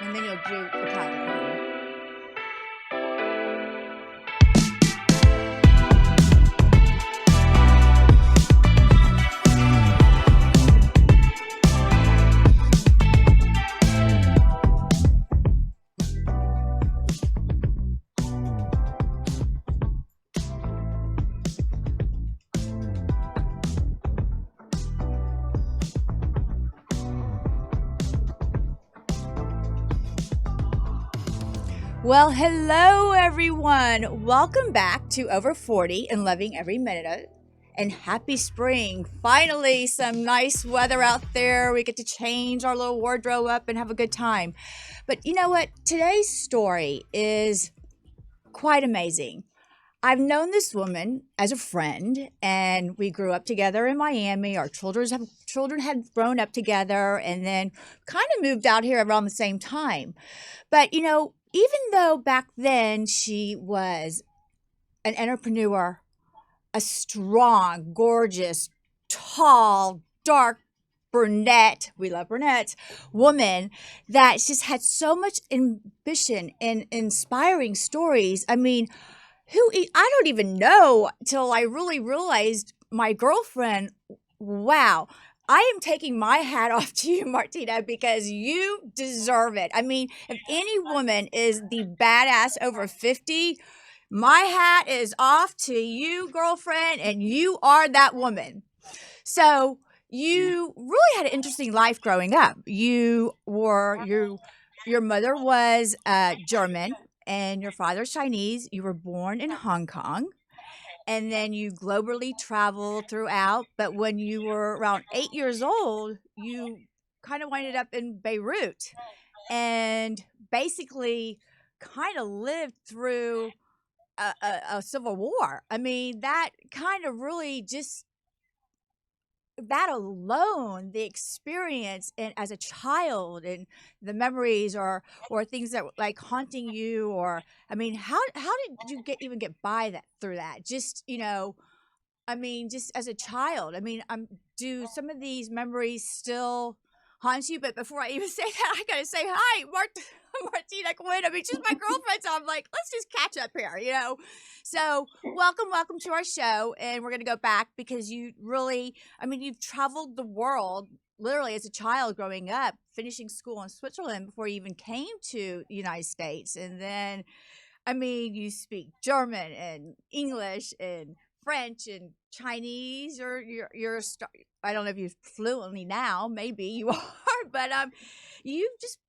and then you'll do the count. Well, hello everyone. Welcome back to Over 40 and Loving Every Minute. And happy spring. Finally, some nice weather out there. We get to change our little wardrobe up and have a good time. But you know what? Today's story is quite amazing. I've known this woman as a friend, and we grew up together in Miami. Our children had grown up together, and then kind of moved out here around the same time. But even though back then she was an entrepreneur, a strong, gorgeous, tall, dark brunette, we love brunettes, woman that just had so much ambition and inspiring stories. I mean, I don't even know till I really realized my girlfriend. Wow. I am taking my hat off to you, Martina, because you deserve it. I mean, if any woman is the badass over 50, my hat is off to you, girlfriend, and you are that woman. So you really had an interesting life growing up. Your mother was German and your father's Chinese. You were born in Hong Kong, and then you globally traveled throughout. But when you were around 8 years old, you kind of winded up in Beirut and basically kind of lived through a civil war. I mean, that kind of really just that alone, the experience and as a child and the memories or things that were like haunting you, or I mean, how did you get by that through that? Just, I mean, just as a child. I mean, do some of these memories still haunt you? But before I even say that, I gotta say hi, Martina Kwan. I mean, she's my girlfriend, so I'm like, let's just catch up here. So welcome to our show, and we're gonna go back because you really, I mean, you've traveled the world literally as a child growing up, finishing school in Switzerland before you even came to the United States, and then I mean, you speak German and English and French and Chinese, or I don't know if you fluently now, maybe you are, but you just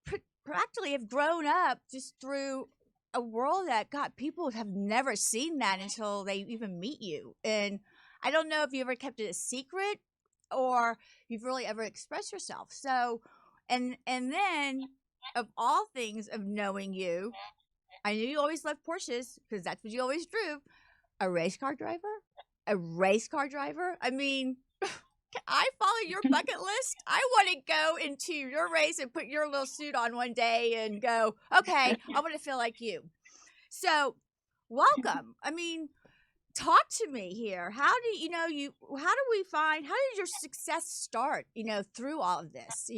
practically have grown up just through a world that God, people have never seen that until they even meet you. And I don't know if you ever kept it a secret or you've really ever expressed yourself. So, and then of all things of knowing you, I knew you always loved Porsches because that's what you always drove. A race car driver? A race car driver? I mean, can I follow your bucket list? I want to go into your race and put your little suit on one day and go, okay, I want to feel like you. So, welcome. I mean, talk to me here. How did your success start, through all of this?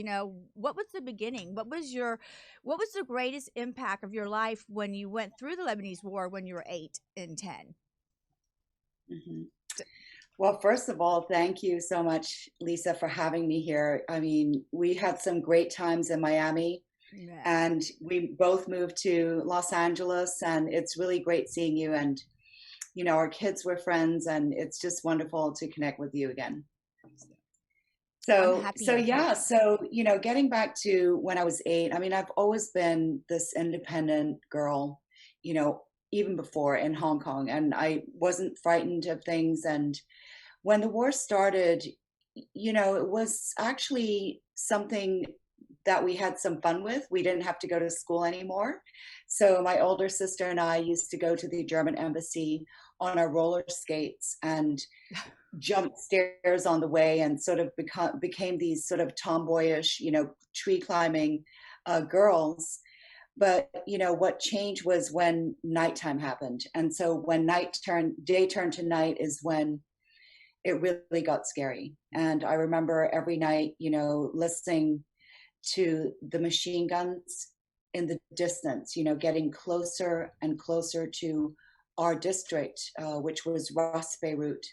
What was the beginning? What was the greatest impact of your life when you went through the Lebanese war when you were 8 and 10? Mhm. Well, first of all, thank you so much, Lisa, for having me here. I mean, we had some great times in Miami, Yeah. and we both moved to Los Angeles, and it's really great seeing you. And, our kids were friends, and it's just wonderful to connect with you again. I'm So, happy so you're here. yeah, so, getting back to when I was 8, I mean, I've always been this independent girl, you know, even before in Hong Kong, and I wasn't frightened of things. And when the war started, it was actually something that we had some fun with. We didn't have to go to school anymore. So my older sister and I used to go to the German embassy on our roller skates and jump stairs on the way, and sort of became these sort of tomboyish, tree climbing girls. But what changed was when nighttime happened. And so when day turned to night is when it really got scary. And I remember every night, listening to the machine guns in the distance, getting closer and closer to our district, which was Ras Beirut.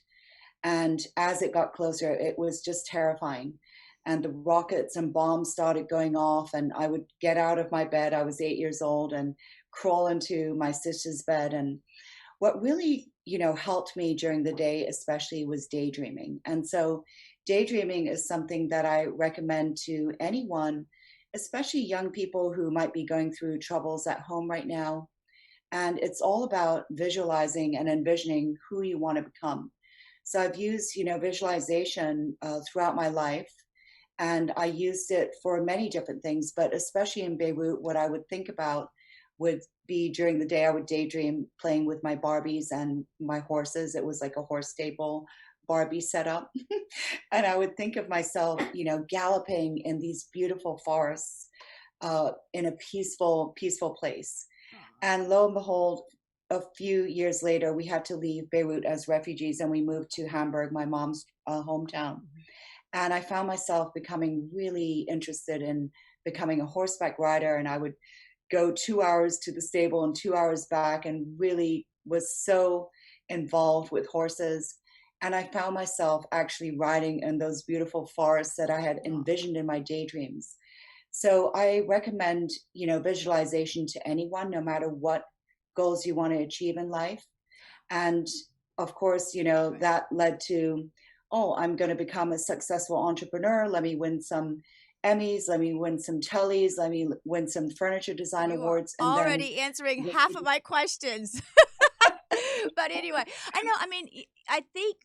And as it got closer, it was just terrifying. And the rockets and bombs started going off, and I would get out of my bed. I was 8 years old and crawl into my sister's bed. And what really, helped me during the day, especially, was daydreaming. And so, daydreaming is something that I recommend to anyone, especially young people who might be going through troubles at home right now. And it's all about visualizing and envisioning who you want to become. So I've used, visualization throughout my life, and I used it for many different things, but especially in Beirut, what I would think about would be during the day, I would daydream playing with my Barbies and my horses. It was like a horse stable Barbie setup. And I would think of myself, galloping in these beautiful forests in a peaceful, peaceful place. And lo and behold, a few years later, we had to leave Beirut as refugees and we moved to Hamburg, my mom's hometown. And I found myself becoming really interested in becoming a horseback rider. And I would go 2 hours to the stable and 2 hours back, and really was so involved with horses. And I found myself actually riding in those beautiful forests that I had envisioned in my daydreams. So I recommend, visualization to anyone, no matter what goals you want to achieve in life. And of course, that led to, oh, I'm going to become a successful entrepreneur. Let me win some Emmys. Let me win some Tellys. Let me win some furniture design You are awards. And then, already answering half of my questions. But anyway, I know, I mean, I think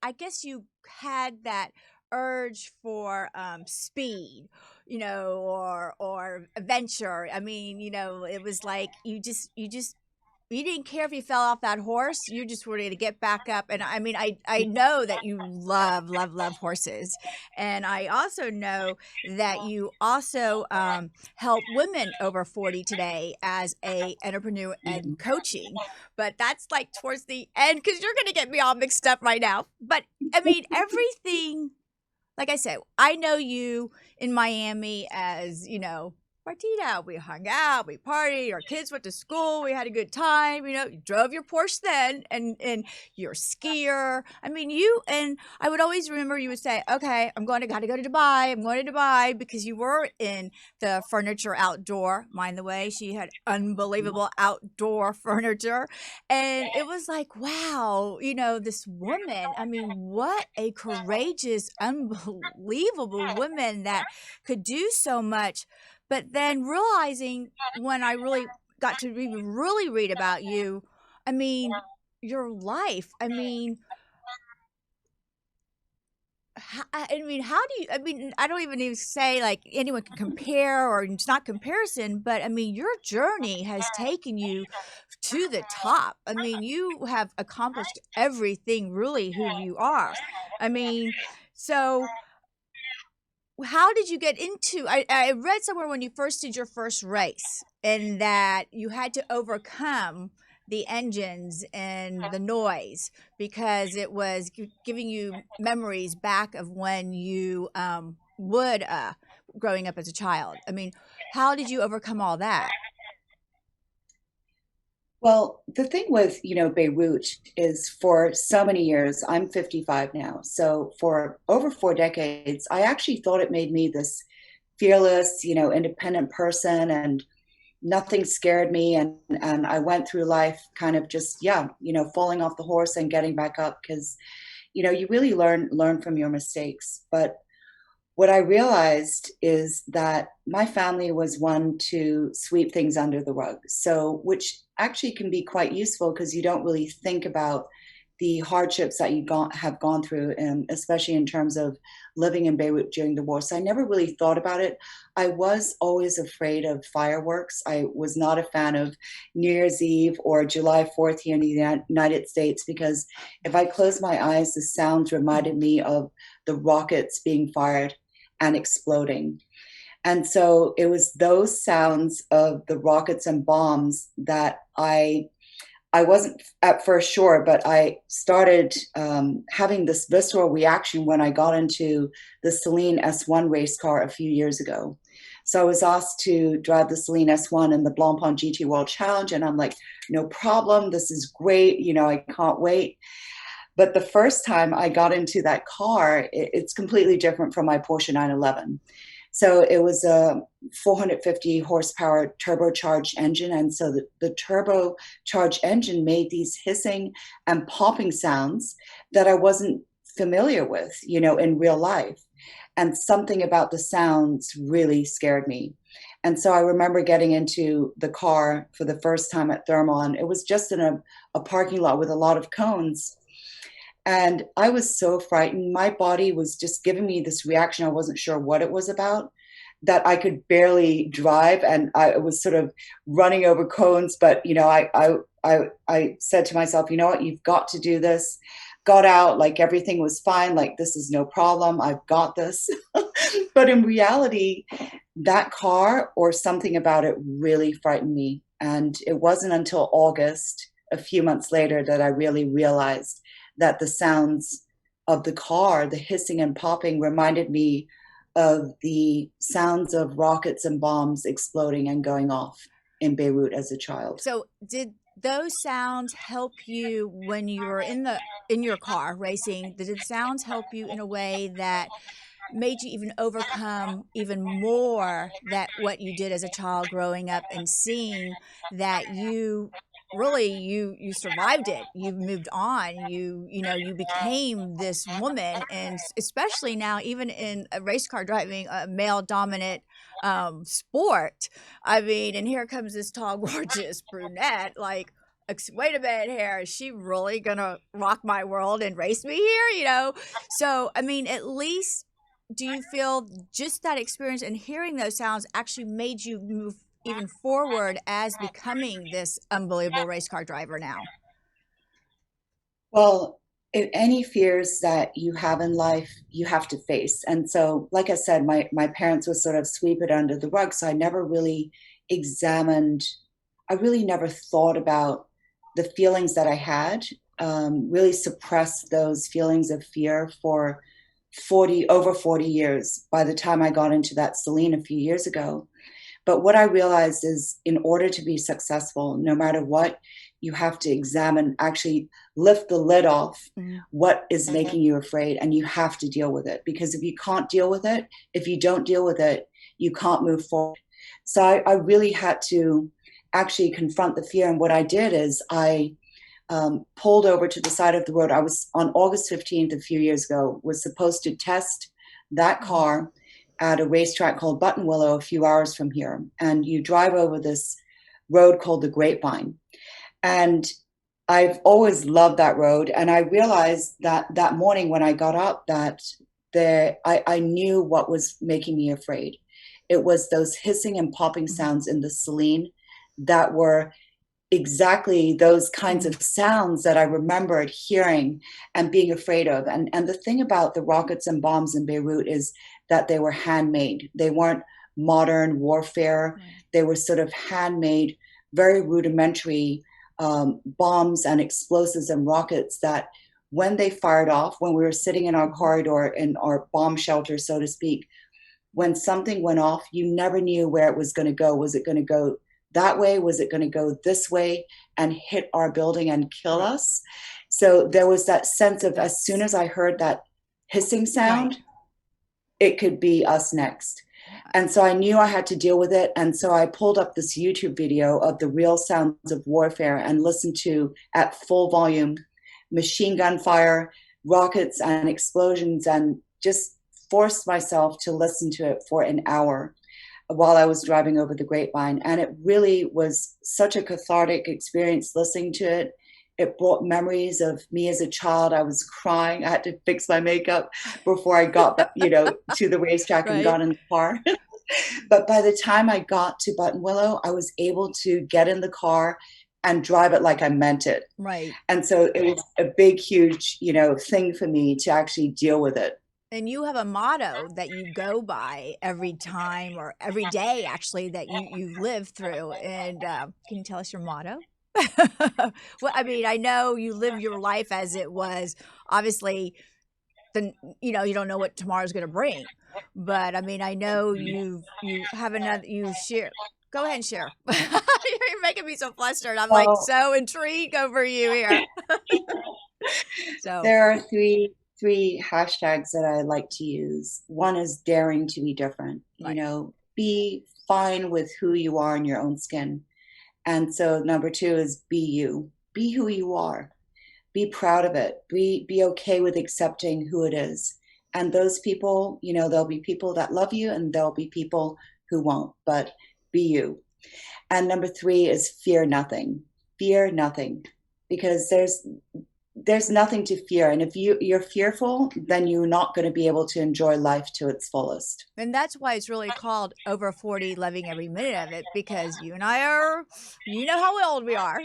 I guess you had that urge for speed, or adventure. I mean, it was like you didn't care if you fell off that horse. You just wanted to get back up. And I mean, I know that you love, love, love horses. And I also know that you also help women over 40 today as a entrepreneur and Mhm. coaching. But that's like towards the end, because you're going to get me all mixed up right now. But I mean, everything, like I said, I know you in Miami as, Martina. We hung out, we partied, our kids went to school, we had a good time, you drove your Porsche then, and you're a skier. I mean, and I would always remember you would say, okay, gotta go to Dubai. I'm going to Dubai, because you were in the furniture outdoor. Mind the way, she had unbelievable outdoor furniture. And it was like, wow, this woman, I mean, what a courageous, unbelievable woman that could do so much. But then realizing, when I really got to really read about you, I mean, your life, I mean, how do you, I mean, I don't even say like anyone can compare, or it's not comparison, but I mean, your journey has taken you to the top. I mean, you have accomplished everything, really, who you are. I mean, so how did you get into, I read somewhere when you first did your first race, and that you had to overcome the engines and the noise, because it was giving you memories back of when you would growing up as a child. I mean, how did you overcome all that? Well, the thing with, Beirut is, for so many years, I'm 55 now. So for over 4 decades, I actually thought it made me this fearless, independent person, and nothing scared me. And I went through life kind of just, yeah, falling off the horse and getting back up, because, you really learn from your mistakes. But what I realized is that my family was one to sweep things under the rug. So, which actually can be quite useful, because you don't really think about the hardships that have gone through, and especially in terms of living in Beirut during the war. So I never really thought about it. I was always afraid of fireworks. I was not a fan of New Year's Eve or July 4th here in the United States, because if I closed my eyes, the sounds reminded me of the rockets being fired and exploding. And so it was those sounds of the rockets and bombs that I wasn't at first sure, but I started having this visceral reaction when I got into the Celine S1 race car a few years ago. So I was asked to drive the Celine S1 in the Blancpain GT World Challenge, and I'm like, no problem. This is great. I can't wait. But the first time I got into that car, it's completely different from my Porsche 911. So it was a 450 horsepower turbocharged engine. And so the turbocharged engine made these hissing and popping sounds that I wasn't familiar with, in real life. And something about the sounds really scared me. And so I remember getting into the car for the first time at Thermon. It was just in a parking lot with a lot of cones. And I was so frightened. My body was just giving me this reaction. I wasn't sure what it was about, that I could barely drive. And I was sort of running over cones. But, I said to myself, you know what, you've got to do this. Got out, like everything was fine. Like, this is no problem. I've got this. But in reality, that car or something about it really frightened me. And it wasn't until August, a few months later, that I really realized that the sounds of the car, the hissing and popping, reminded me of the sounds of rockets and bombs exploding and going off in Beirut as a child. So did those sounds help you when you were in your car racing? Did the sounds help you in a way that made you even overcome even more that what you did as a child growing up and seeing that you really you survived it, you moved on, you became this woman, and especially now even in a race car driving, a male dominant sport. I mean, and here comes this tall gorgeous brunette, like, wait a minute here, is she really gonna rock my world and race me here? So I mean, at least do you feel just that experience and hearing those sounds actually made you move even forward as becoming this unbelievable race car driver now? Well, any fears that you have in life, you have to face. And so, like I said, my parents would sort of sweep it under the rug. So I never really examined, I really never thought about the feelings that I had, really suppressed those feelings of fear for over 40 years by the time I got into that Celine a few years ago. But what I realized is, in order to be successful, no matter what, you have to examine, actually lift the lid off what is making you afraid, and you have to deal with it. Because if you can't deal with it, if you don't deal with it, you can't move forward. So I really had to actually confront the fear. And what I did is I pulled over to the side of the road. I was on August 15th, a few years ago, was supposed to test that car at a racetrack called Buttonwillow, a few hours from here. And you drive over this road called the Grapevine. And I've always loved that road. And I realized that morning when I got up that I knew what was making me afraid. It was those hissing and popping sounds in the Celine that were exactly those kinds of sounds that I remembered hearing and being afraid of. And the thing about the rockets and bombs in Beirut is that they were handmade. They weren't modern warfare. They were sort of handmade, very rudimentary bombs and explosives and rockets that, when they fired off, when we were sitting in our corridor, in our bomb shelter, so to speak, when something went off, you never knew where it was going to go. Was it going to go that way? Was it going to go this way and hit our building and kill us? So there was that sense of, as soon as I heard that hissing sound, it could be us next. And so I knew I had to deal with it. And so I pulled up this YouTube video of the real sounds of warfare and listened to, at full volume, machine gun fire, rockets and explosions, and just forced myself to listen to it for an hour while I was driving over the Grapevine. And it really was such a cathartic experience listening to it. It brought memories of me as a child. I was crying. I had to fix my makeup before I got, to the racetrack and got in the car. But by the time I got to Buttonwillow, I was able to get in the car and drive it like I meant it. Right. And so it was a big, huge, thing for me to actually deal with it. And you have a motto that you go by every time, or every day actually, that you live through. And can you tell us your motto? Well, I mean, I know you live your life as it was, obviously, the you don't know what tomorrow's going to bring. But I mean, I know you have another you share. Go ahead and share. You're making me so flustered. I'm like Well, so intrigued over you here. So, there are three hashtags that I like to use. One is daring to be different. right. Be fine with who you are in your own skin. And so number two is be you. Be who you are. Be proud of it. Be okay with accepting who it is. And those people, there'll be people that love you and there'll be people who won't, but be you. And number three is fear nothing. Fear nothing. Because there's nothing to fear. And if you're fearful, then you're not going to be able to enjoy life to its fullest. And that's why it's really called over 40, loving every minute of it, because you and I are, you know how old we are.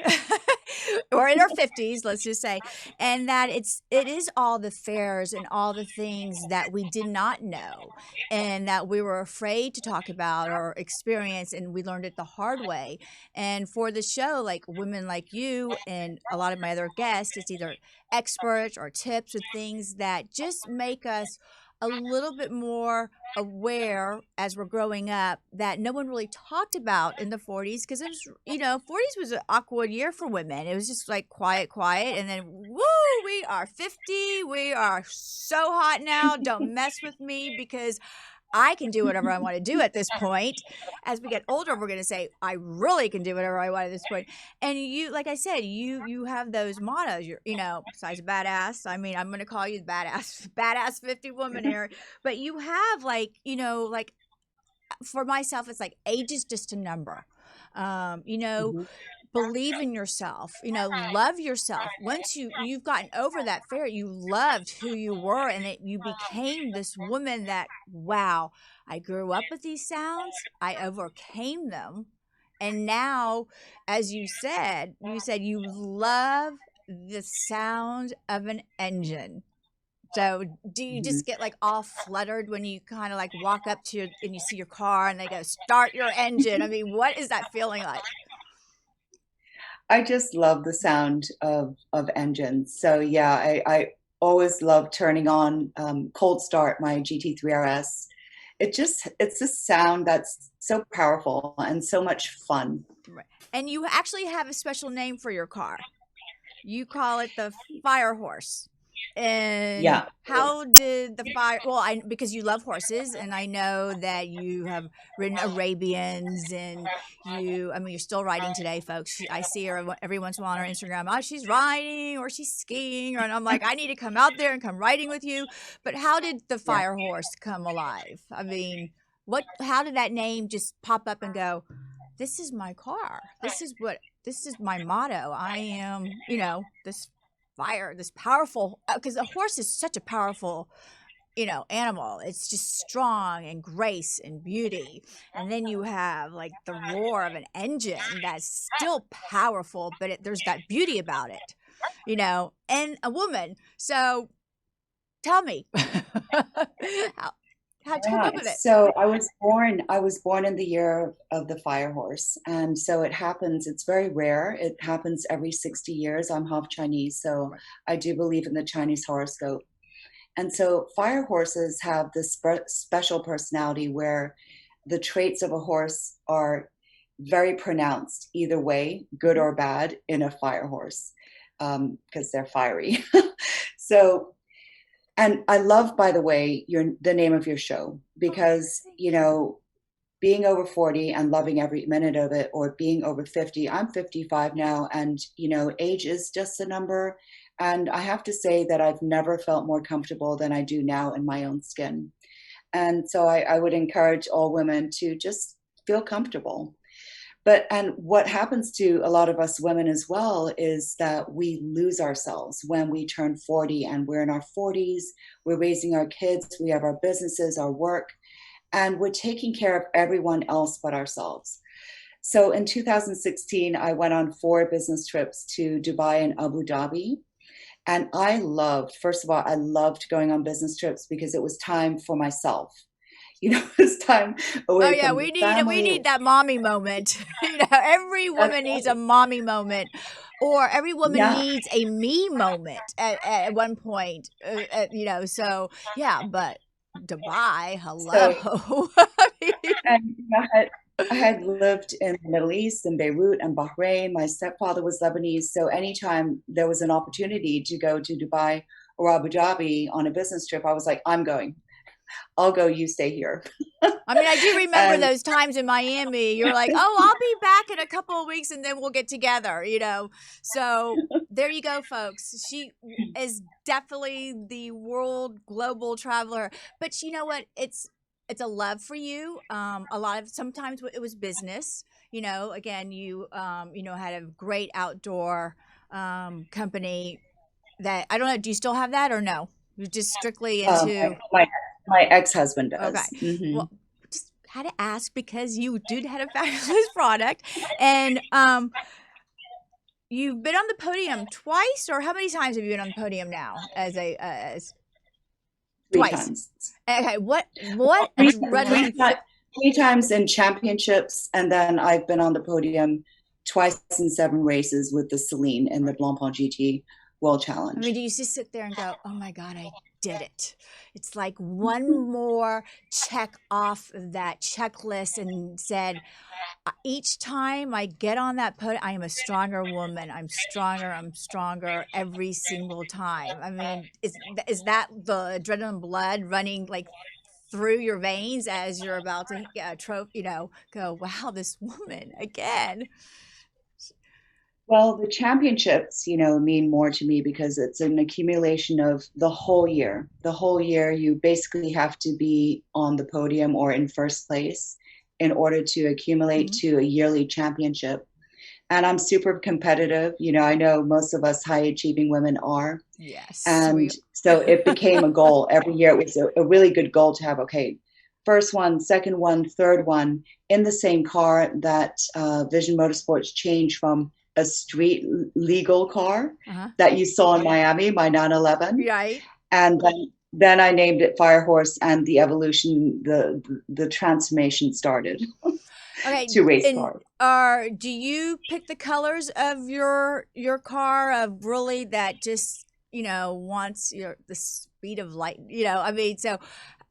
We're in our 50s, let's just say. And that it is all the fears and all the things that we did not know and that we were afraid to talk about or experience, and we learned it the hard way. And for the show, like women like you and a lot of my other guests, it's either experts or tips or things that just make us a little bit more aware as we're growing up that no one really talked about in the 40s, because it was 40s was an awkward year for women. It was just like quiet, quiet, and then woo, we are 50, we are so hot now, don't mess with me because I can do whatever I want to do at this point. As we get older, we're going to say, I really can do whatever I want at this point. And you, like I said, you have those mottos. You're, besides badass. I mean, I'm going to call you the badass, badass 50 woman here. But you have like for myself, it's like age is just a number. Um, you know, Mhm. believe in yourself, love yourself. Once you've gotten over that fear, you loved who you were, and that you became this woman that, wow, I grew up with these sounds, I overcame them, and now, as you said you love the sound of an engine. So do you Mhm. just get like all fluttered when you kind of like walk up to and you see your car and they go start your engine? I mean, what is that feeling like? I just love the sound of engines. So yeah, I always love turning on cold start my GT3 RS. It's a sound that's so powerful and so much fun. Right. And you actually have a special name for your car. You call it the Fire Horse. And Yeah, how did the fire? Well, I because you love horses, and I know that you have ridden Arabians, and I mean, you're still riding today, folks. I see her every once in a while on her Instagram. Oh, she's riding or she's skiing, and I'm like, I need to come out there and come riding with you. But how did the yeah. Fire Horse come alive? I mean, what? How did that name just pop up and go? This is my car. This is my motto. I am, this fire, this powerful, because a horse is such a powerful, animal. It's just strong and grace and beauty. And then you have like the roar of an engine that's still powerful, but there's that beauty about it, and a woman. So tell me, how, how'd you come Yeah, up with it? so I was born in the year of the fire horse. And so it happens, it's very rare. It happens every 60 years. I'm half Chinese, so Right. I do believe in the Chinese horoscope. And so fire horses have this special personality where the traits of a horse are very pronounced, either way, good Mhm. or bad, in a fire horse, because they're fiery. So and I love, by the way, the name of your show Oh, because, thank you. being over 40 and loving every minute of it, or being over 50. I'm 55 now, and, age is just a number. And I have to say that I've never felt more comfortable than I do now in my own skin. And so I would encourage all women to just feel comfortable. And what happens to a lot of us women as well is that we lose ourselves when we turn 40, and we're in our 40s, we're raising our kids, we have our businesses, our work, and we're taking care of everyone else but ourselves. So in 2016, I went on 4 business trips to Dubai and Abu Dhabi. And first of all, I loved going on business trips because it was time for myself. it's time Oh away yeah, from the family. we need that mommy moment. Every That's woman needs a right. mommy moment, or every woman Yeah. needs a me moment at one point. So yeah, but Dubai, So, hello. I mean, and I had lived in the Middle East, in Beirut and Bahrain. My stepfather was Lebanese, so anytime there was an opportunity to go to Dubai or Abu Dhabi on a business trip, I was like, I'm going. I'll go. You stay here. I mean, I do remember And those times in Miami. You're like, "Oh, I'll be back in a couple of weeks, and then we'll get together." So there you go, folks. She is definitely the world global traveler. But you know what? It's a love for you. A lot of sometimes it was business. Again, you had a great outdoor company that I don't know. Do you still have that or no? You're just strictly my, into my my ex-husband okay. does. Hmm. Well, just had to ask because you did had a fabulous product, and you've been on the podium twice, or how many times have you been on the podium now? As Three twice. times. Okay, what Well, adrenaline? three times in championships, and then I've been on the podium twice in 7 races with the Celine in the Blancpain GT World I mean, Challenge. do you just sit there and go, "Oh my god, I did it"? It's like one more check off that checklist, and said, each time I get on that podium, I am a stronger woman. I'm stronger every single time. I mean, is that the adrenaline blood running like through your veins as you're about to go, wow, this woman again. Well, the championships, mean more to me because it's an accumulation of the whole year. The whole year, you basically have to be on the podium or in first place in order to accumulate Mhm. to a yearly championship. And I'm super competitive. I know most of us high achieving women are. Yes, And we. so it became a goal every year. It was a really good goal to have. Okay, first one, second one, third one in the same car. That Vision Motorsports changed from a street legal car Uh-huh. that you saw in Miami, my 911, Right. and then I named it Firehorse, and the evolution, the transformation started Okay, to race and cars. do you pick the colors of your car of really that just wants the speed of light? I mean, so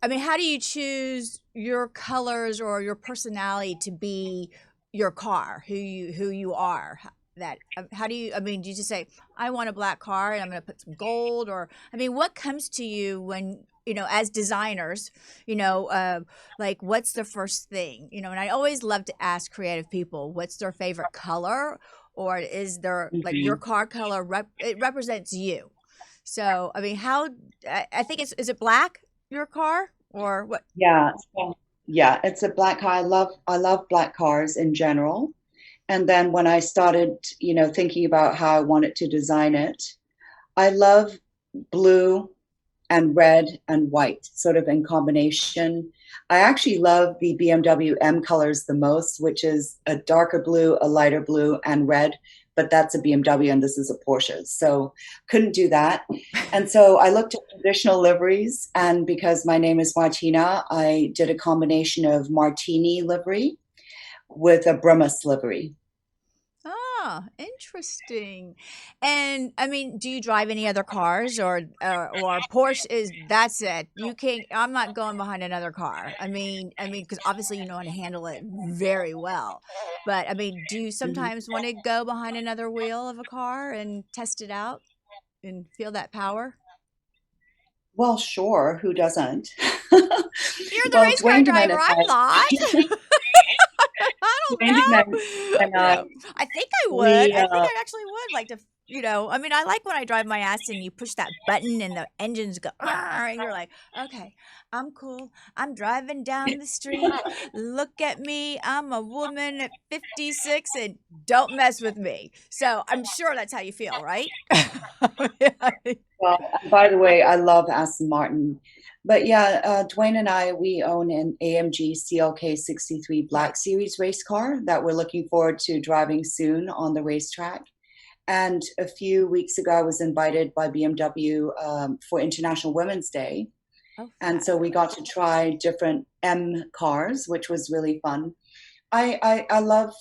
I mean, how do you choose your colors or your personality to be your car, who you are? How do you? I mean, do you just say I want a black car and I'm going to put some gold, or I mean, what comes to you when as designers, you know, uh, like what's the first thing? And I always love to ask creative people what's their favorite color, or is there like your Mhm. car color it represents you. So I mean, how I think is it black your car or what? Yeah, yeah, it's a black car. I love black cars in general. And then when I started, thinking about how I wanted to design it, I love blue and red and white, sort of in combination. I actually love the BMW M colors the most, which is a darker blue, a lighter blue, and red. But that's a BMW and this is a Porsche. So couldn't do that. And so I looked at traditional liveries. And because my name is Martina, I did a combination of Martini livery with a Brummus livery. Ah, interesting. And I mean, do you drive any other cars or Porsche is that's it. You can't I'm not going behind another car. I mean because obviously you know how to handle it very well. But I mean, do you Mhm. sometimes want to go behind another wheel of a car and test it out and feel that power? Well, sure. Who doesn't? You're the Well, race car Dwayne driver. DeMent and I'm I, not. I don't Dwayne DeMent know. and I, I think I would. we I think I actually would like to, I mean, I like when I drive my ass and you push that button and the engines go, "Arr," and you're like, okay, I'm cool. I'm driving down the street. Look at me. I'm a woman at 56 and don't mess with me. So I'm sure that's how you feel, right? well, by the way, I love Aston Martin. But yeah, Dwayne and I, we own an AMG CLK 63 Right. Black Series race car that we're looking forward to driving soon on the racetrack. And a few weeks ago, I was invited by BMW for International Women's Day. Oh, And fun. so we got to try different M cars, which was really fun. I love,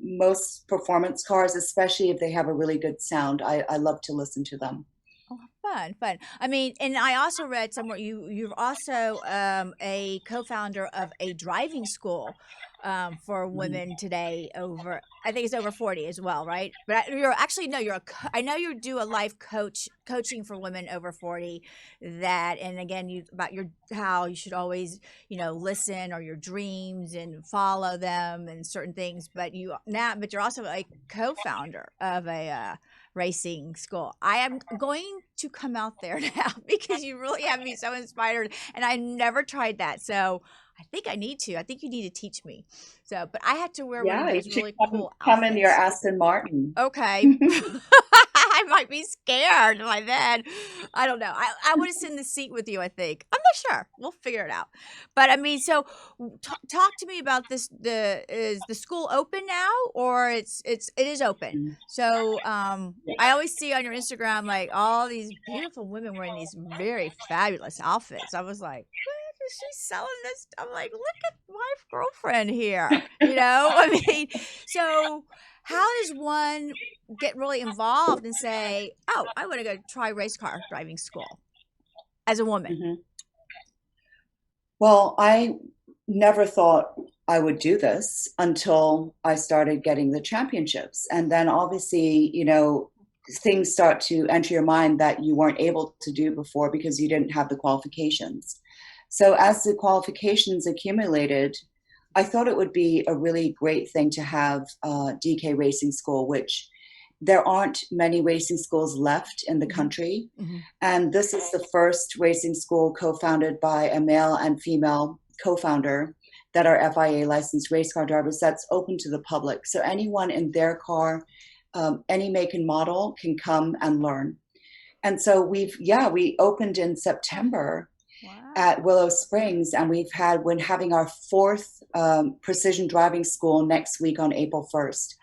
most performance cars, especially if they have a really good sound. I love to listen to them. Oh, fun, fun. I mean, and I also read somewhere you're also a co-founder of a driving school for Mhm. women today over. I think it's over 40 as well, right? But you're actually no, I know you do a life coaching for women over 40. That and again, you about your how you should always listen or your dreams and follow them and certain things. But you're also a co-founder of a racing school. I am going to come out there now because you really have me so inspired, and I never tried that. So I think I need to. I think you need to teach me. So, but I had to wear one of Yeah, you those should really come, cool come in your outfits. Aston Martin. Okay. I might be scared by then. I don't know. I would have sit in the seat with you, I think. I'm not sure. We'll figure it out. But I mean, so talk to me about this. Is the school open now or it is open? Mm. So Yeah. I always see on your Instagram like all these beautiful women wearing these very fabulous outfits. I was like, what is she selling this? I'm like, look at my girlfriend here. I mean, so how does one get really involved and say, "Oh, I want to go try race car driving school as a woman"? Mhm. Well, I never thought I would do this until I started getting the championships. And then obviously, things start to enter your mind that you weren't able to do before because you didn't have the qualifications. So as the qualifications accumulated, I thought it would be a really great thing to have DK Racing School, which there aren't many racing schools left in the Mhm. country. Mhm. And this is the first racing school co-founded by a male and female co-founder that are FIA licensed race car drivers that's open to the public. So anyone in their car, any make and model can come and learn. And so we opened in September Wow. at Willow Springs, and we're having our fourth precision driving school next week on April 1st.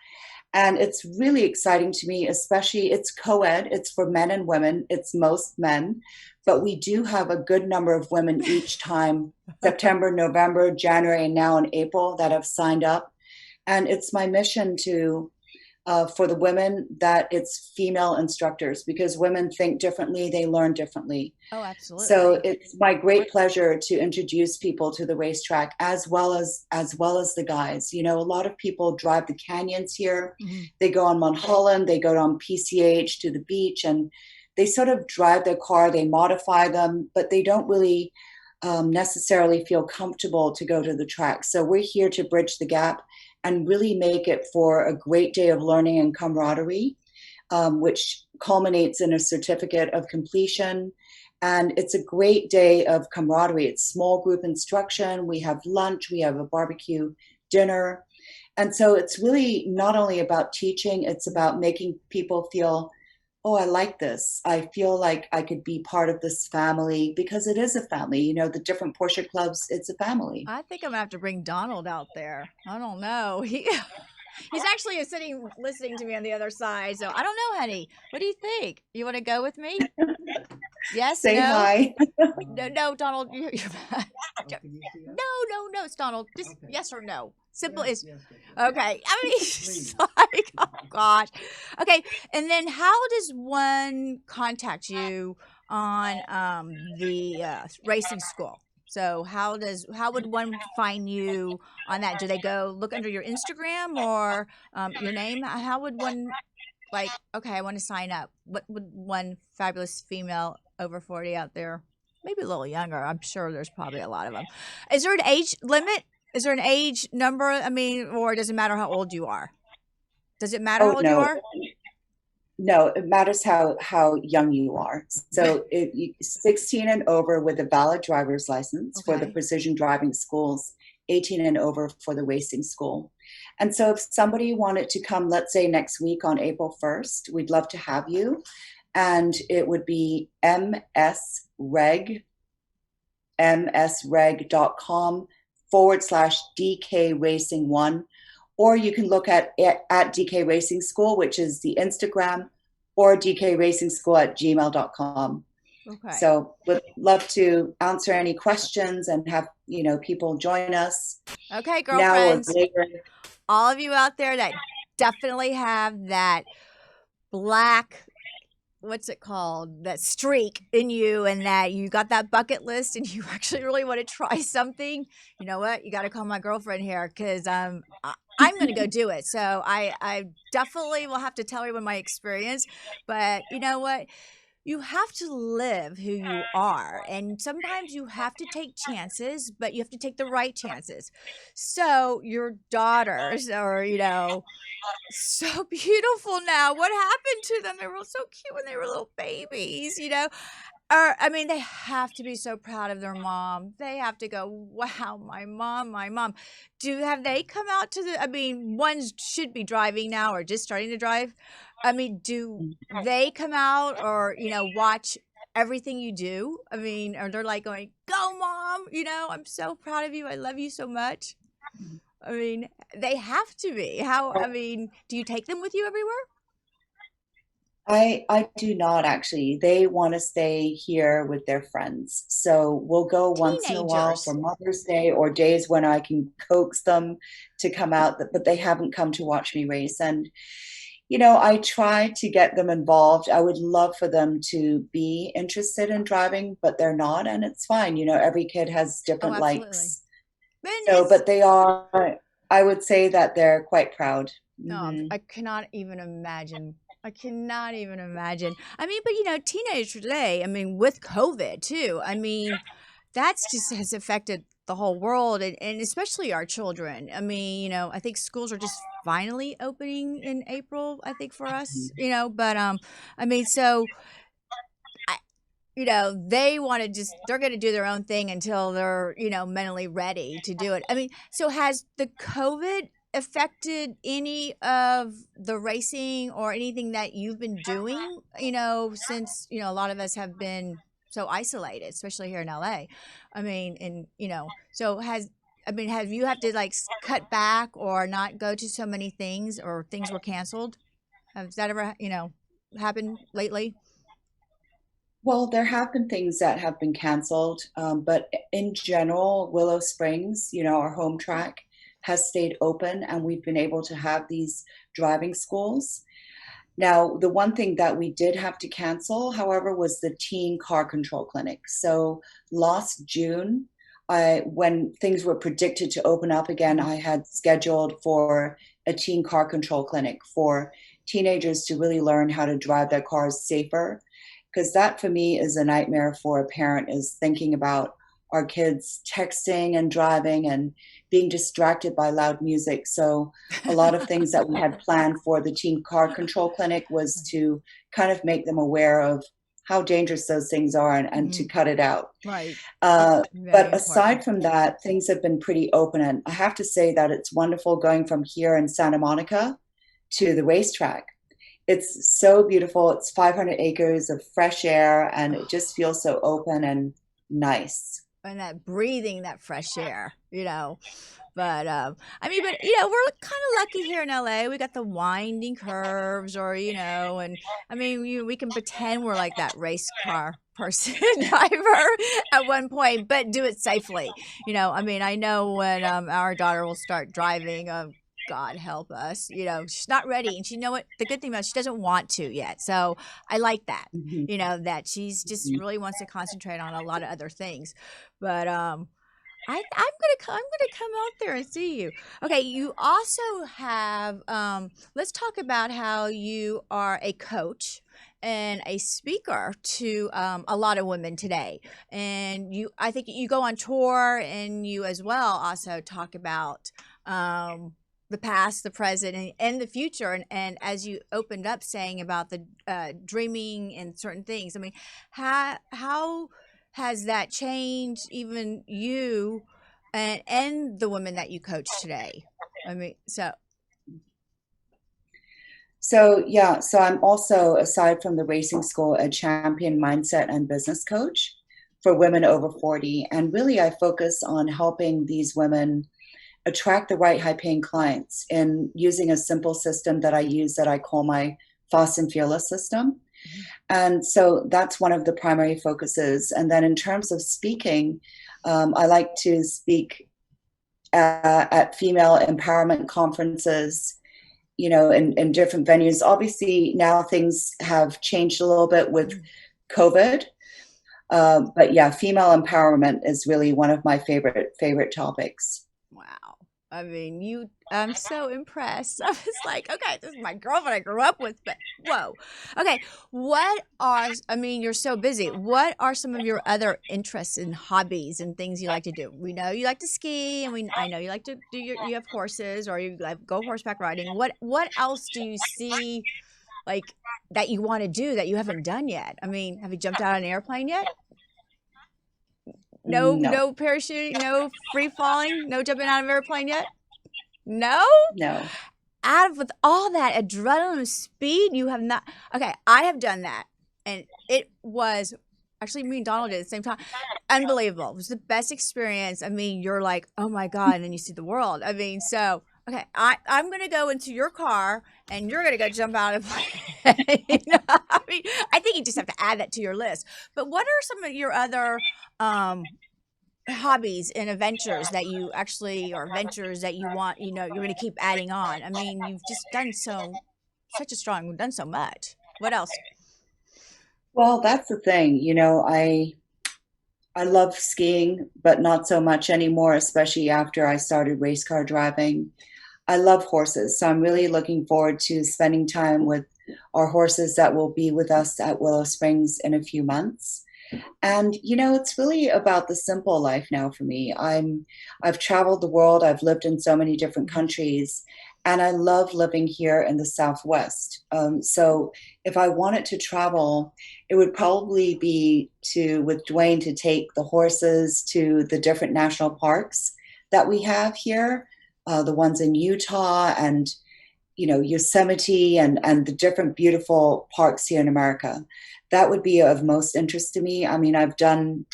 And it's really exciting to me, especially it's co-ed, it's for men and women, it's most men, but we do have a good number of women each time, September, November, January, and now in April that have signed up. And it's my mission to for the women that it's female instructors because women think differently, they learn differently. Oh, So absolutely. it's my great pleasure to introduce people to the racetrack as well as the guys. A lot of people drive the canyons here. Mhm. They go on Mulholland, they go on PCH to the beach, and they sort of drive their car. They modify them, but they don't really necessarily feel comfortable to go to the track. So we're here to bridge the gap and really make it for a great day of learning and camaraderie, which culminates in a certificate of completion. And it's a great day of camaraderie. It's small group instruction. We have lunch, we have a barbecue dinner. And so it's really not only about teaching, it's about making people feel, oh, I like this. I feel like I could be part of this family because it is a family. The different Porsche clubs, it's a family. I think I'm gonna have to bring Donald out there. I don't know. He's actually sitting listening to me on the other side. So I don't know, honey. What do you think? You want to go with me? Yes? Say No? hi. No, no, Donald. You're no, no, no. It's Donald. Just yes or no. Simple is okay. I mean, he's like, oh gosh. Okay, and then how does one contact you on the racing school? So how would one find you on that? Do they go look under your Instagram or your name? How would one like? Okay, I want to sign up. What would one fabulous female over 40 out there? Maybe a little younger. I'm sure there's probably a lot of them. Is there an age limit? Is there an age number? I mean, or does it matter how old you are? Does it matter Oh how old you no, are? no, it matters how young you are. So 16 and over with a valid driver's license for the Okay. precision driving schools, 18 and over for the racing school. And so if somebody wanted to come, let's say next week on April 1st, we'd love to have you. And it would be msreg.com/DK Racing One. Or you can look at DK Racing School, which is the Instagram, or DK Racing School at gmail.com. Okay. So would love to answer any questions and have, people join us Okay, now or girlfriends, later. all of you out there that definitely have that black, what's it called, that streak in you, and that you got that bucket list and you actually really want to try something, you know what, you got to call my girlfriend here, because I'm going to go do it. So I definitely will have to tell everyone my experience. But you know what, you have to live who you are, and sometimes you have to take chances, but you have to take the right chances. So your daughters are, so beautiful now. What happened to them? They were so cute when they were little babies, Or, I mean, they have to be so proud of their mom. They have to go, wow, my mom, my mom. Have they come out to I mean, one should be driving now or just starting to drive. I mean, do they come out or, watch everything you do? I mean, or they're like going, go, mom, I'm so proud of you. I love you so much. I mean, they have to be. I mean, do you take them with you everywhere? I do not actually. They want to stay here with their friends. So we'll go once in a while for Teenagers. Mother's Day or days when I can coax them to come out, but they haven't come to watch me race. And, I try to get them involved. I would love for them to be interested in driving, but they're not, and it's fine. Every kid has Oh, different absolutely. likes. But So, but they are, I would say that they're quite proud. no, Hmm. I cannot even imagine. I cannot even imagine. I mean, but teenagers today, I mean, with COVID too, I mean, that's just has affected the whole world, and especially our children. I mean, I think schools are just finally opening in April, I think for us, but I mean, so I, they want to they're going to do their own thing until they're, mentally ready to do it. I mean, so has the COVID affected any of the racing or anything that you've been doing, since, a lot of us have been so isolated, especially here in LA? I mean, and, so I mean, have you have to like cut back or not go to so many things, or things were canceled? Has that ever, happened lately? Well, there have been things that have been canceled, but in general, Willow Springs, our home track, has stayed open and we've been able to have these driving schools. Now, the one thing that we did have to cancel, however, was the teen car control clinic. So last June, when things were predicted to open up again, Mhm. I had scheduled for a teen car control clinic for teenagers to really learn how to drive their cars safer, because that for me is a nightmare for a parent, is thinking about our kids texting and driving and being distracted by loud music. So a lot of things that we had planned for the teen car control clinic was to kind of make them aware of how dangerous those things are, and to Mhm. cut it out. Right. Very But important. aside from that, things have been pretty open. And I have to say that it's wonderful going from here in Santa Monica to the racetrack. It's so beautiful. It's 500 acres of fresh air, and it just feels so open and nice. And that breathing that fresh air, But I mean, but we're kind of lucky here in LA. We got the winding curves, or and I mean, we can pretend we're like that race car person driver at one point, but do it safely. I mean, I know when our daughter will start driving. God help us. She's not ready, and she know what the good thing about it, she doesn't want to yet. So I like that. Mhm. That she's just really wants to concentrate on a lot of other things. But I'm gonna come out there and see you. Okay, you also have. Let's talk about how you are a coach and a speaker to a lot of women today, and I think you go on tour, and you as well also talk about. The past, the present, and the future, and as you opened up saying about the dreaming and certain things, I mean, how has that changed even you and the women that you coach today? I mean, so So, yeah, so I'm also, aside from the racing school, a champion mindset and business coach for women over 40. And really, I focus on helping these women attract the right high paying clients and using a simple system that I use that I call my fast and fearless system. Mhm. And so that's one of the primary focuses. And then in terms of speaking, I like to speak at female empowerment conferences, in different venues. Obviously, now things have changed a little bit with Mhm. COVID. But yeah, female empowerment is really one of my favorite topics. Wow. I mean, I'm so impressed. I was like, okay, this is my girlfriend I grew up with, but whoa. Okay, I mean, you're so busy. What are some of your other interests and hobbies and things you like to do? We know you like to ski, and I know you like to you have horses or you like go horseback riding. What else do you see like that you want to do that you haven't done yet? I mean, have you jumped out of an airplane yet? No, No, no parachuting, no free falling, no jumping out of an airplane yet? No? no. Out of with all that adrenaline speed, you have not. Okay, I have done that, and it was actually me and Donald did at the same time. Unbelievable. It was the best experience. I mean, you're like, oh my God, and then you see the world. I mean, so okay, I'm gonna go into your car and you're gonna go jump out of I mean, I think you just have to add that to your list. But what are some of your other hobbies and adventures that you actually or ventures that you want, you're going to keep adding on? I mean, you've just done such a strong, done so much. What else? Well, that's the thing. I love skiing, but not so much anymore, especially after I started race car driving. I love horses, so I'm really looking forward to spending time with our horses that will be with us at Willow Springs in a few months. And it's really about the simple life now for me. I've traveled the world, I've lived in so many different Mhm. countries, and I love living here in the Southwest. So if I wanted to travel, it would probably be to with Dwayne to take the horses to the different national parks that we have here, the ones in Utah and Yosemite and the different beautiful parks here in America. That would be of most interest to me. I mean, I've done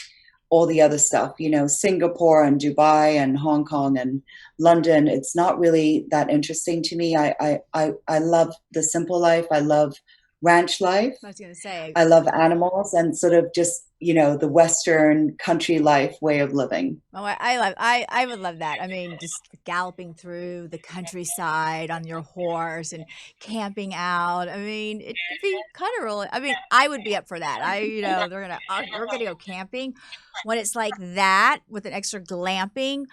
all the other stuff, Singapore and Dubai and Hong Kong and London. It's not really that interesting to me. I love the simple life. I love ranch life. I was going to say, I love animals and sort of just, the Western country life way of living. oh, I would love that. I mean, just galloping through the countryside on your horse and camping out. I mean, it'd be kind of really. I mean, I would be up for that. We're gonna go camping when it's like that with an extra glamping.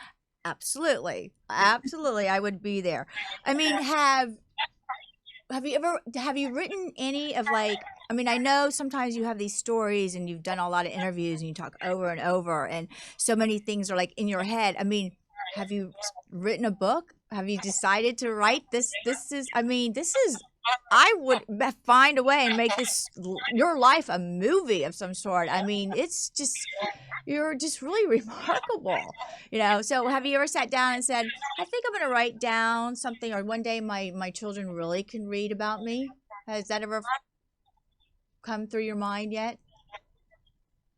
Absolutely, absolutely, I would be there. I mean, have you written any of like, I mean, I know sometimes you have these stories and you've done a lot of interviews and you talk over and over and so many things are like in your head. I mean, have you written a book? Have you decided to write this? This is I would find a way and make your life a movie of some sort. I mean, it's just you're just really remarkable, So, have you ever sat down and said, "I think I'm going to write down something," or one day my children really can read about me? Has that ever come through your mind yet?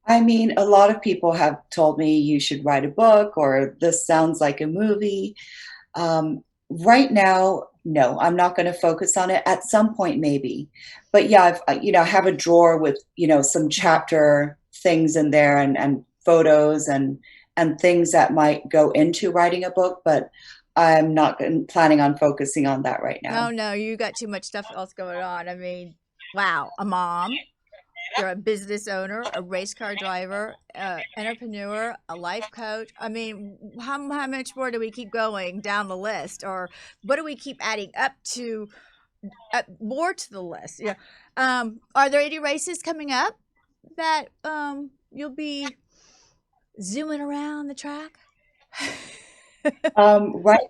I mean, a lot of people have told me you should write a book or this sounds like a movie. Right now, no, I'm not going to focus on it. At some point, maybe. But yeah, I have a drawer with, some Mhm. chapter things in there and photos and things that might go into writing a book, but I'm not planning on focusing on that right Oh now. no, you got too much stuff else going on. I mean, wow, a mom, you're a business owner, a race car driver, entrepreneur, a life coach. I mean, how much more do we keep going down the list, or what do we keep adding up to more to the list? Yeah. Are there any races coming up that you'll be zooming around the track? Right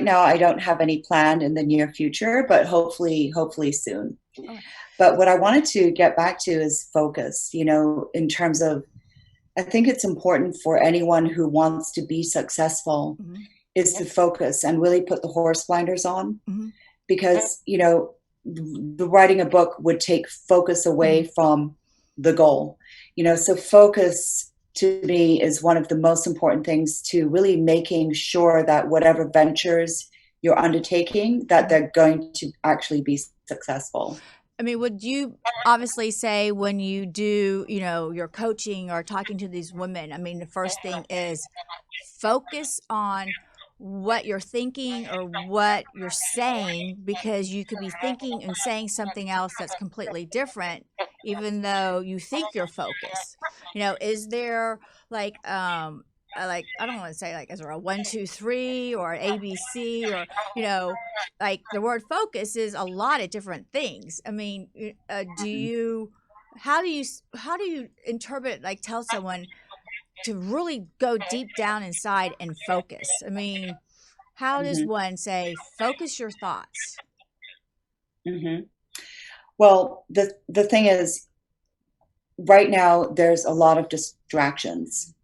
now, I don't have any planned in the near future, but hopefully soon. Okay. But what I wanted to get back to is focus, in terms of, I think it's important for anyone who wants to be successful Mhm. is to focus and really put the horse blinders on Mhm. because, the writing a book would take focus away Mhm. from the goal. So focus to me is one of the most important things to really making sure that whatever ventures you're undertaking, that Mhm. they're going to actually be successful. I mean, would you obviously say when you do, you know, your coaching or talking to these women, I mean, the first thing is focus on what you're thinking or what you're saying, because you could be thinking and saying something else that's completely different, even though you think you're focused. You know, is there like I don't want to say like is there a 1 2 3 or ABC or you know like the word focus is a lot of different things. I mean, do you how do you interpret like tell someone to really go deep down inside and focus? I mean, how does Hmm. one say focus your thoughts? Hmm. Well, the thing is, right now there's a lot of distractions.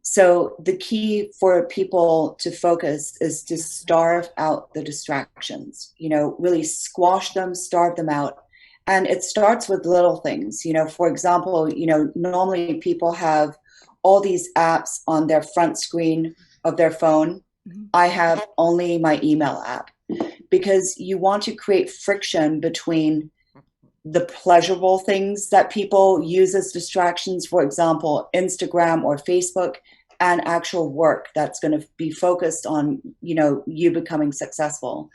So the key for people to focus is to starve out the distractions, really squash them, starve them out. And it starts with little things. For example, normally people have all these apps on their front screen of their phone. Mhm. I have only my email app because you want to create friction between the pleasurable things that people use as distractions, for example, Instagram or Facebook, and actual work that's going to be focused on, you becoming successful.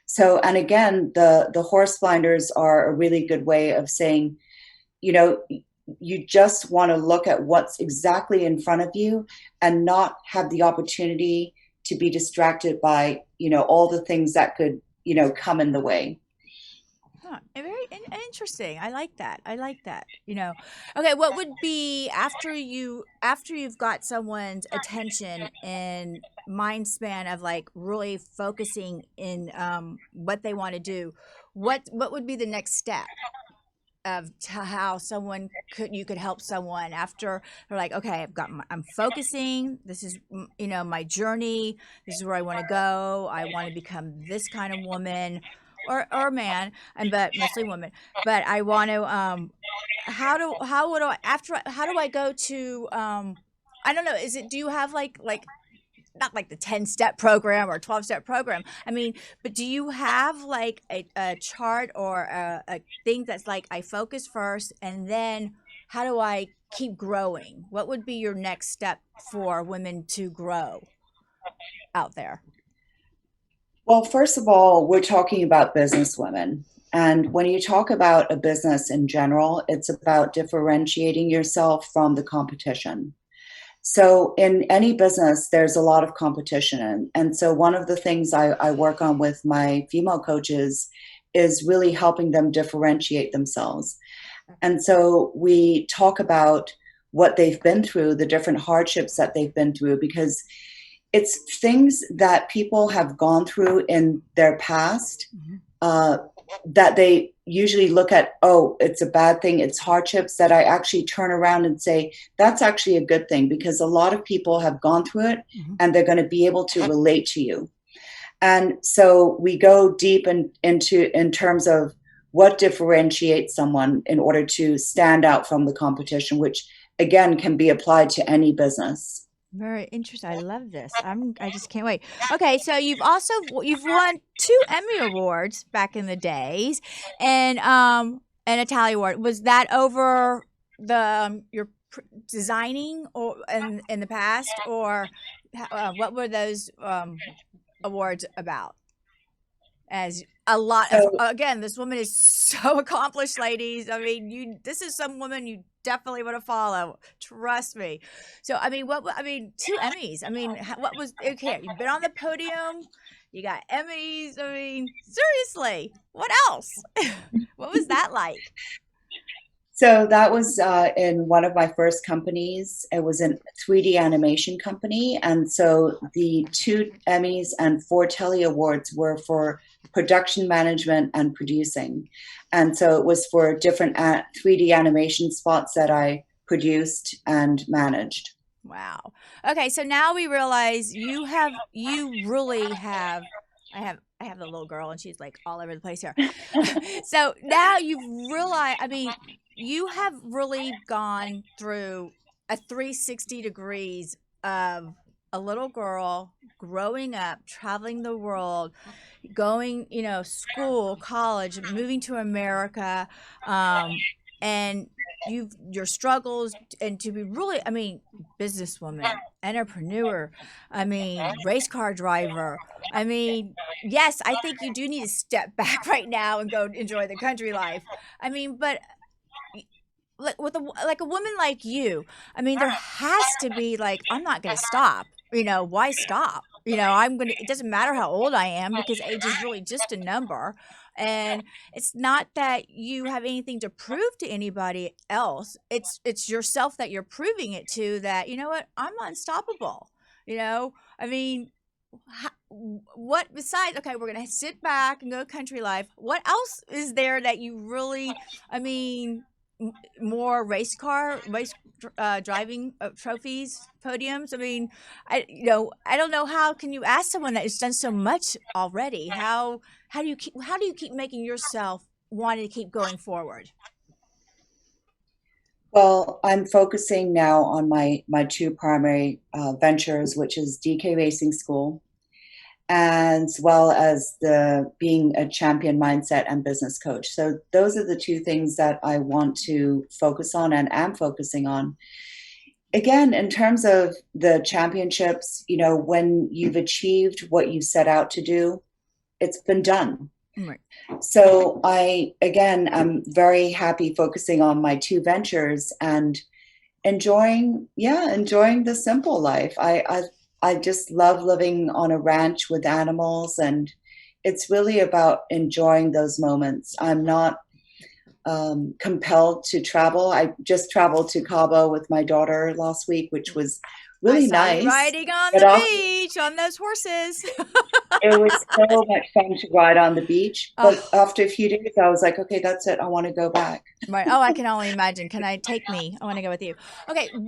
So, and again, the horse blinders are a really good way of saying, you know, you just want to look at what's exactly in front of you and not have the opportunity to be distracted by, all the things that could, come in the way. Huh, interesting. I like that. I like that. You know, okay. What would be after you've got someone's attention and mind span of like really focusing in what they want to do? What would be the next step of how someone could you could help someone after they're like, okay, I'm focusing. This is you know my journey. This is where I want to go. I want to become this kind of woman or man, and but mostly woman. But I want to how would I after how do I go to I don't know. Is it do you have like not like the 10-step program or 12-step program. I mean, but do you have like a chart or a thing that's like I focus first and then how do I keep growing? What would be your next step for women to grow out there? Well, first of all, we're talking about business women. And when you talk about a business in general, it's about differentiating yourself from the competition. So, in any business, there's a lot of competition. And so, one of the things I work on with my female coaches is really helping them differentiate themselves. And so, we talk about what they've been through, the different hardships that they've been through, because it's things that people have gone through in their past Mhm. uh, that they usually look at, oh, it's a bad thing, it's hardships, that I actually turn around and say, that's actually a good thing because a lot of people have gone through it Mhm. and they're going to be able to relate to you. And so we go deep in terms of what differentiates someone in order to stand out from the competition, which again can be applied to any business. Very interesting. I love this. I just can't wait. Okay, so you've won 2 Emmy awards back in the days and an Italian award. Was that over the your designing or in the past or what were those awards about? As a lot of So again, this woman is so accomplished, ladies. I mean, you this is some woman you definitely want to follow. Trust me. So, I mean, I mean, 2 Emmys. I mean, what was okay? You've been on the podium. You got Emmys. I mean, seriously, what else? What was that like? So that was in one of my first companies. It was a 3D animation company. And so the 2 Emmys and 4 Telly Awards were for production management and producing. And so it was for different 3D animation spots that I produced and managed. Wow. Okay, so now we realize you really have I have the little girl and she's like all over the place here. So now you've realized I mean, you have really gone through a 360 degrees of a little girl growing up, traveling the world, going, school, college, moving to America, um, and your struggles, and to be really, I mean, businesswoman, entrepreneur, I mean, race car driver. I mean, yes, I think you do need to step back right now and go enjoy the country life. I mean, but like with like a woman like you, I mean, there has to be like, I'm not going to stop. Why stop? I'm going to, it doesn't matter how old I am because age is really just a number. And it's not that you have anything to prove to anybody else. It's yourself that you're proving it to, that, you know what, I'm unstoppable. I mean, what besides, okay, we're going to sit back and go country life. What else is there that you really, I mean, more race driving trophies, podiums. I mean, I don't know, how can you ask someone that has done so much already? How do you keep making yourself want to keep going forward? Well, I'm focusing now on my two primary ventures, which is DK Racing School, as well as the being a champion mindset and business coach. So those are the two things that I want to focus on and am focusing on. Again, in terms of the championships, when you've achieved what you set out to do, it's been done. Right. So I'm very happy focusing on my two ventures and enjoying the simple life. I just love living on a ranch with animals, and it's really about enjoying those moments. I'm not compelled to travel. I just traveled to Cabo with my daughter last week, which was I really saw you nice. riding on But the also, beach on those horses. it was so much fun to ride on the beach. But Oh, after a few days, I was like, okay, that's it. I want to go back. right. Oh, I can only imagine. Can I take me? I want to go with you. Okay. How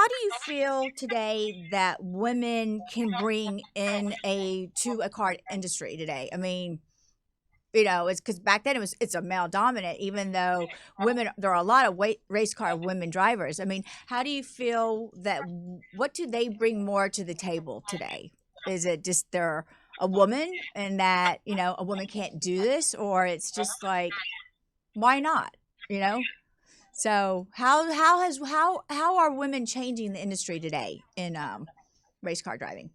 do you feel today that women can bring in to a car industry today? I mean, it's because back then it's a male dominant, even though there are a lot of race car women drivers. I mean, how do you feel that, what do they bring more to the table today? Is it just they're a woman and that, a woman can't do this, or it's just like, why not? You know? So how are women changing the industry today in race car driving?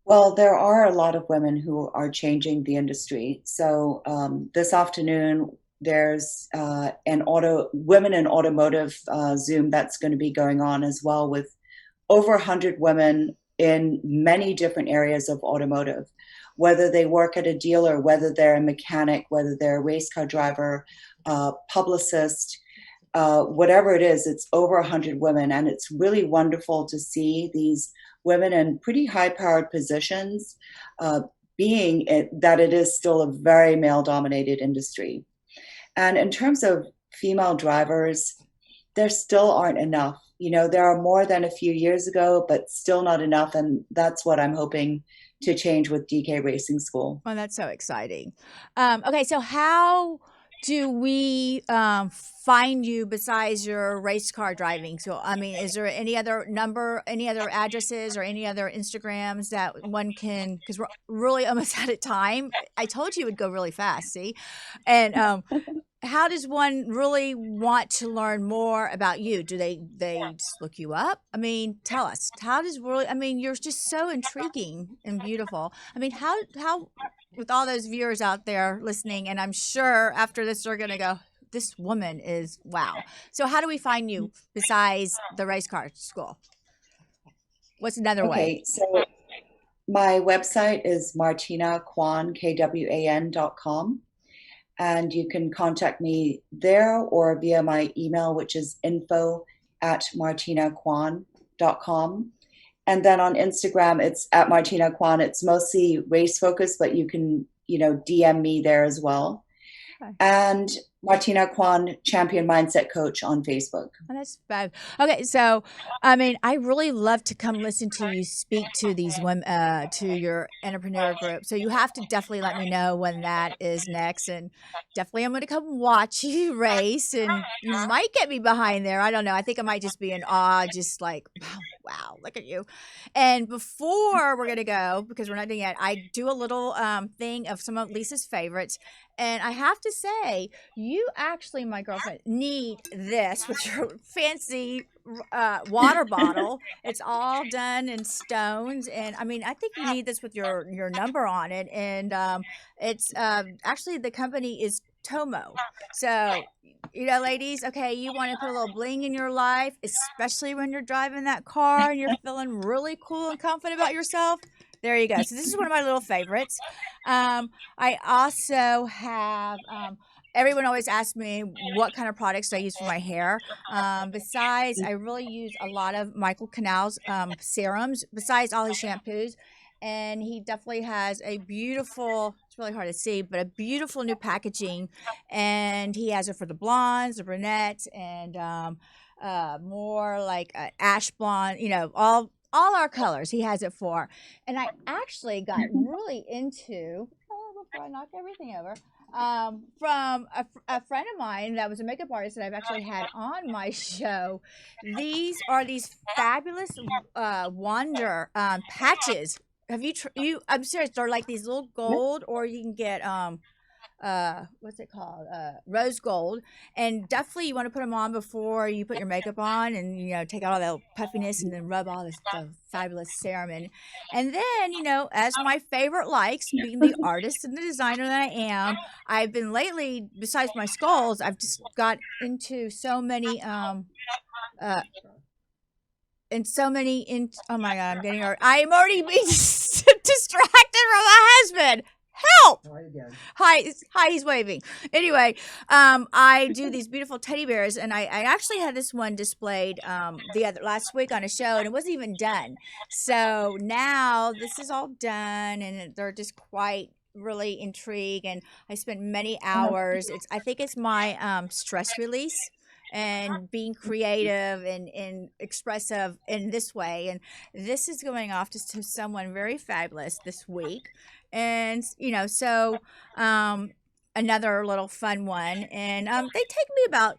Well, there are a lot of women who are changing the industry. So this afternoon, there's an auto women in automotive Zoom that's going to be going on as well, with over 100 women in many different areas of automotive, whether they work at a dealer, whether they're a mechanic, whether they're a race car driver, publicist, whatever it is. It's over 100 women, and it's really wonderful to see these women in pretty high-powered positions, uh, that it is still a very male-dominated industry. And in terms of female drivers, there still aren't enough. There are more than a few years ago, but still not enough, and that's what I'm hoping to change with DK Racing School. Oh, that's so exciting. Okay, so how do we find you besides your race car driving? So, I mean, is there any other addresses, or any other Instagrams that one can? Because we're really almost out of time. I told you it would go really fast. See, and how does one really want to learn more about you? Do they just look you up? I mean, tell us. How does really? I mean, you're just so intriguing and beautiful. I mean, how with all those viewers out there listening, and I'm sure after this they're gonna go, this woman is wow. So how do we find you besides the race car school? What's another way? Okay, so my website is martinakwan.com, and you can contact me there or via my email, which is info@martinakwan.com. And then on Instagram, it's at Martina Kwan. It's mostly race focused, but you can, DM me there as well. Okay. And Martina Kwan, champion mindset coach on Facebook. Oh, that's fab. Okay, so I mean, I really love to come listen to you speak to these women, to your entrepreneur group. So you have to definitely let me know when that is next, and definitely I'm going to come watch you race. And you might get me behind there. I don't know. I think I might just be in awe, just like wow, wow, look at you. And before we're going to go, because we're not done yet, I do a little thing of some of Lisa's favorites, and I have to say you actually, my girlfriend, need this with your fancy water bottle. It's all done in stones, and I mean, I think you need this with your number on it. And it's actually the company is Tomo. So ladies, okay, you want to put a little bling in your life, especially when you're driving that car and you're feeling really cool and confident about yourself. There you go. So this is one of my little favorites. I also have everyone always asks me what kind of products do I use for my hair. Besides, I really use a lot of Michael Canal's serums, besides all his shampoos. And he definitely has a beautiful, it's really hard to see, but a beautiful new packaging. And he has it for the blondes, the brunettes, and more like ash blonde, all our colors he has it for. And I actually got really into, before I knock everything over, from a friend of mine that was a makeup artist that I've actually had on my show. These are these fabulous wonder patches. Have you? I'm serious. They're like these little gold, or you can get what's it called, rose gold. And definitely you want to put them on before you put your makeup on, and take out all the puffiness and then rub all this the fabulous serum in. And then as my favorite likes, being the artist and the designer that I am, I've been lately, besides my skulls, I've just got into so many uh and so many in oh my god, I'm already being distracted from my husband. Help! Hi, he's waving. Anyway, I do these beautiful teddy bears, and I actually had this one displayed the other last week on a show, and it wasn't even done. So now this is all done, and they're just quite really intrigued. And I spent many hours. I think it's my stress release and being creative and expressive in this way. And this is going off to someone very fabulous this week. And so another little fun one. And they take me about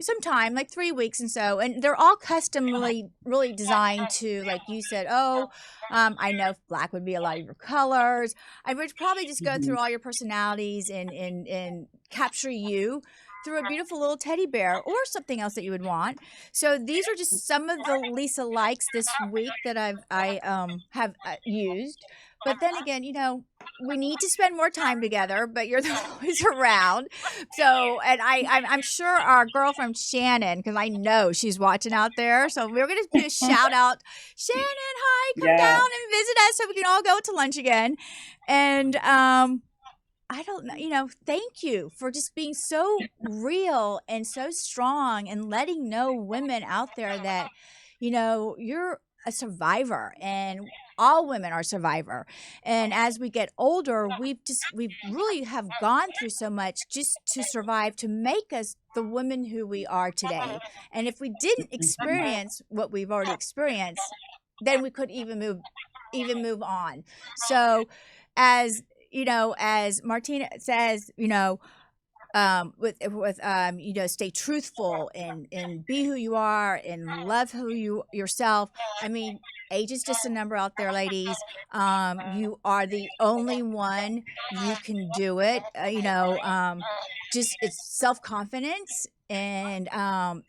some time, like 3 weeks. And so, and they're all customly really designed to, like you said, I know black would be a lot of your colors. I would probably just go through all your personalities and capture you through a beautiful little teddy bear or something else that you would want. So these are just some of the Lisa likes this week that I have used. But then again, we need to spend more time together, but you're always around. So, and I'm sure our girlfriend Shannon, because I know she's watching out there. So we're going to do a shout out. Shannon, hi, come Yeah. down and visit us so we can all go to lunch again. And I don't know, thank you for just being so real and so strong and letting know women out there that, you're a survivor, and all women are survivor. And as we get older, we really have gone through so much just to survive, to make us the women who we are today. And if we didn't experience what we've already experienced, then we could even move on. So as Martina says, stay truthful and be who you are and love yourself. I mean, age is just a number out there, ladies. You are the only one. You can do it. Just it's self-confidence, and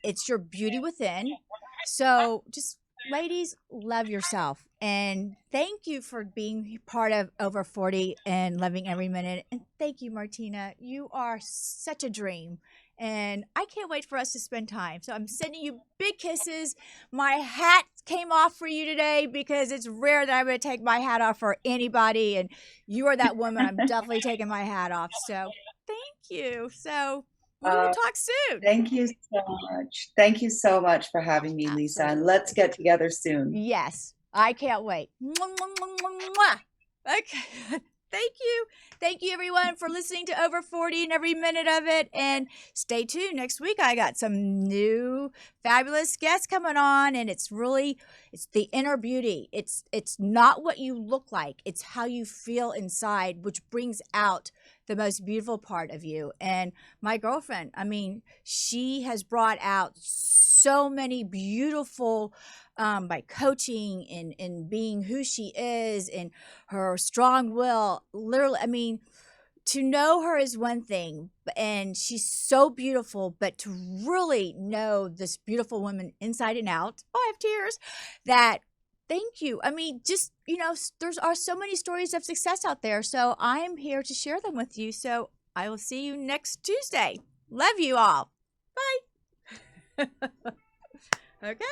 it's your beauty within. So just ladies, love yourself. And thank you for being part of Over 40 and loving every minute. And thank you, Martina. You are such a dream. And I can't wait for us to spend time. So I'm sending you big kisses. My hat came off for you today because it's rare that I'm going to take my hat off for anybody. And you are that woman. I'm definitely taking my hat off. So thank you. So we will talk soon. Thank you so much. Thank you so much for having me, Lisa. And let's get together soon. Yes, I can't wait. Mwah, mwah, mwah, mwah. Okay. Thank you. Thank you, everyone, for listening to Over 40 and every minute of it. And stay tuned. Next week, I got some new fabulous guests coming on. And it's the inner beauty. It's not what you look like. It's how you feel inside, which brings out the most beautiful part of you. And my girlfriend, I mean, she has brought out so many beautiful by coaching and being who she is and her strong will. Literally, I mean, to know her is one thing, and she's so beautiful, but to really know this beautiful woman inside and out, oh, I have tears, that thank you. I mean, just, there are so many stories of success out there. So I am here to share them with you. So I will see you next Tuesday. Love you all. Bye. Okay.